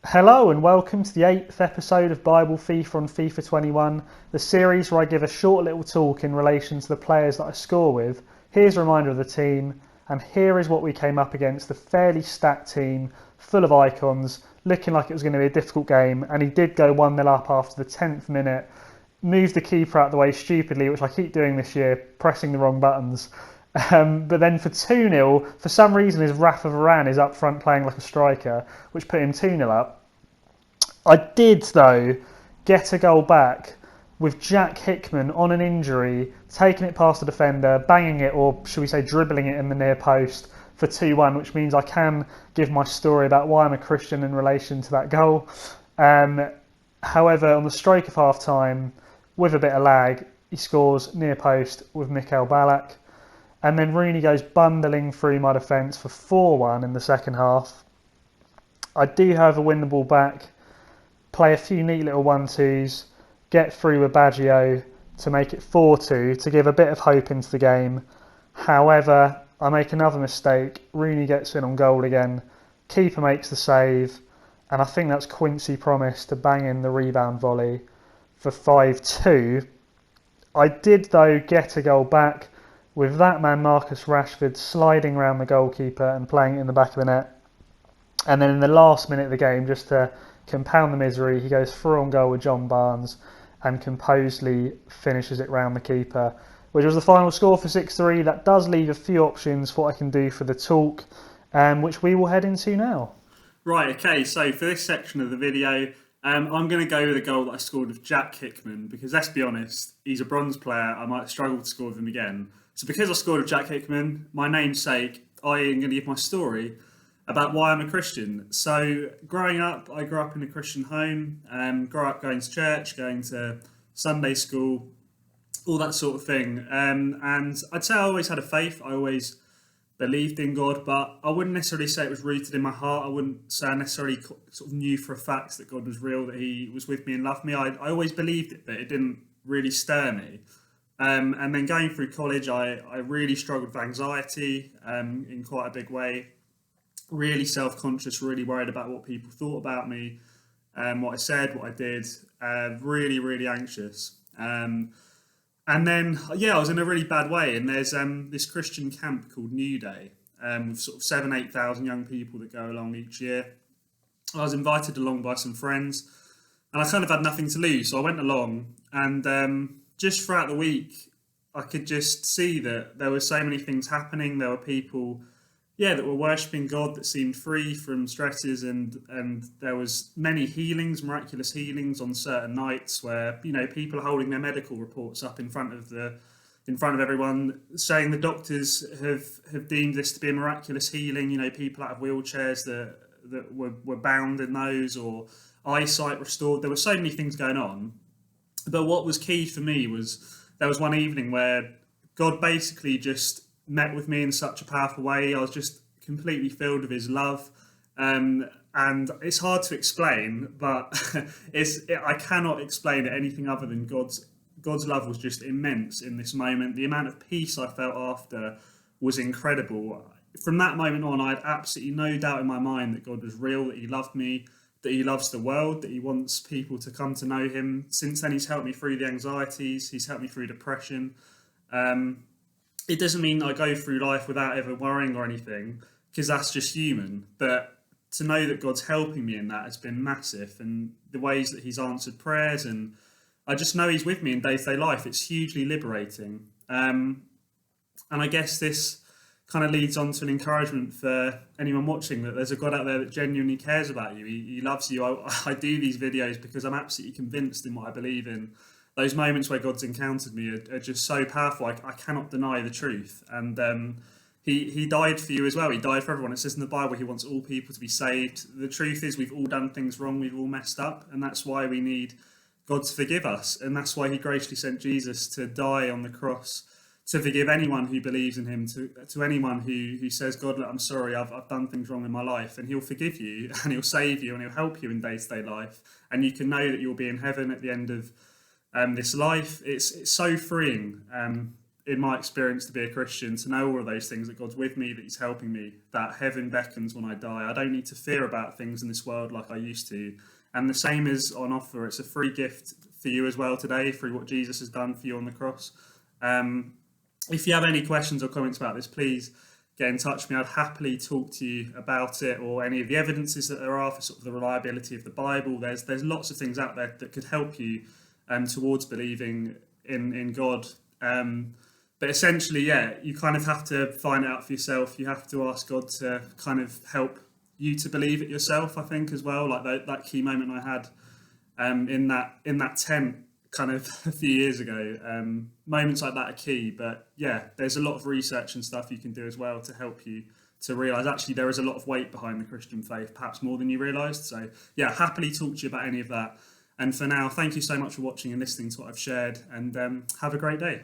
Hello and welcome to the 8th episode of Bible FIFA on FIFA 21, the series where I give a short little talk in relation to the players that I score with. Here's a reminder of the team, and here is what we came up against: a fairly stacked team, full of icons, looking like it was going to be a difficult game, and he did go 1-0 up after the 10th minute, moved the keeper out of the way stupidly, which I keep doing this year, pressing the wrong buttons. But then for 2-0, for some reason his Rafa Varane is up front playing like a striker, which put him 2-0 up. I did, though, get a goal back with Jack Hickman on an injury, taking it past the defender, banging it, or should we say dribbling it in the near post for 2-1, which means I can give my story about why I'm a Christian in relation to that goal. However, on the stroke of half time, with a bit of lag, he scores near post with Mikael Ballack. And then Rooney goes bundling through my defence for 4-1 in the second half. I do, however, win the ball back, play a few neat little 1-2s, get through with Baggio to make it 4-2 to give a bit of hope into the game. However, I make another mistake. Rooney gets in on goal again. Keeper makes the save, and I think that's Quincy Promise to bang in the rebound volley for 5-2. I did, though, get a goal back with that man Marcus Rashford sliding around the goalkeeper and playing it in the back of the net. And then in the last minute of the game, just to compound the misery, he goes through on goal with John Barnes and composedly finishes it round the keeper, which was the final score for 6-3. That does leave a few options for what I can do for the talk, which we will head into now. Right, okay, so for this section of the video, I'm going to go with a goal that I scored with Jack Hickman, because let's be honest, he's a bronze player. I might struggle to score with him again. So because I scored with Jack Hickman, my namesake, I am going to give my story about why I'm a Christian. So growing up, I grew up in a Christian home, grew up going to church, going to Sunday school, all that sort of thing. And I'd say I always had a faith. I always believed in God, but I wouldn't necessarily say it was rooted in my heart. I wouldn't say I necessarily sort of knew for a fact that God was real, that he was with me and loved me. I always believed it, but it didn't really stir me. And then going through college, I really struggled with anxiety in quite a big way. Really self-conscious, really worried about what people thought about me, what I said, what I did. Really, really anxious. And then, I was in a really bad way. And there's this Christian camp called New Day, with sort of 7,000-8,000 young people that go along each year. I was invited along by some friends, and I kind of had nothing to lose, so I went along. And just throughout the week, I could just see that there were so many things happening. There were people, that were worshipping God, that seemed free from stresses, and there was many healings, miraculous healings on certain nights where people are holding their medical reports up in front of everyone, saying the doctors have deemed this to be a miraculous healing. People out of wheelchairs that were bound in those, or eyesight restored. There were so many things going on, but what was key for me was there was one evening where God basically just met with me in such a powerful way. I was just completely filled with his love. And it's hard to explain, but I cannot explain it anything other than God's love was just immense in this moment. The amount of peace I felt after was incredible. From that moment on, I had absolutely no doubt in my mind that God was real, that he loved me, that he loves the world, that he wants people to come to know him. Since then, he's helped me through the anxieties, he's helped me through depression. It doesn't mean I go through life without ever worrying or anything, because that's just human. But to know that God's helping me in that has been massive, and the ways that he's answered prayers, and I just know he's with me in day-to-day life. It's hugely liberating. And I guess this kind of leads on to an encouragement for anyone watching, that there's a God out there that genuinely cares about you. He loves you. I do these videos because I'm absolutely convinced in what I believe in. Those moments where God's encountered me are just so powerful. I cannot deny the truth. And he died for you as well. He died for everyone. It says in the Bible he wants all people to be saved. The truth is we've all done things wrong. We've all messed up. And that's why we need God to forgive us. And that's why he graciously sent Jesus to die on the cross, to forgive anyone who believes in him, to anyone who says, God, look, I'm sorry, I've done things wrong in my life. And he'll forgive you, and he'll save you, and he'll help you in day-to-day life. And you can know that you'll be in heaven at the end of this life. It's so freeing. in my experience, to be a Christian, to know all of those things, that God's with me, that he's helping me, that heaven beckons when I die. I don't need to fear about things in this world like I used to. And the same is on offer. It's a free gift for you as well today, through what Jesus has done for you on the cross. If you have any questions or comments about this, please get in touch with me. I'd happily talk to you about it, or any of the evidences that there are for sort of the reliability of the Bible. There's lots of things out there that could help you towards believing in God. But essentially, yeah, you kind of have to find it out for yourself. You have to ask God to kind of help you to believe it yourself, I think, as well. Like that key moment I had in that tent kind of a few years ago. Moments like that are key. But yeah, there's a lot of research and stuff you can do as well to help you to realise actually there is a lot of weight behind the Christian faith, perhaps more than you realised. So yeah, happily talk to you about any of that. And for now, thank you so much for watching and listening to what I've shared, and have a great day.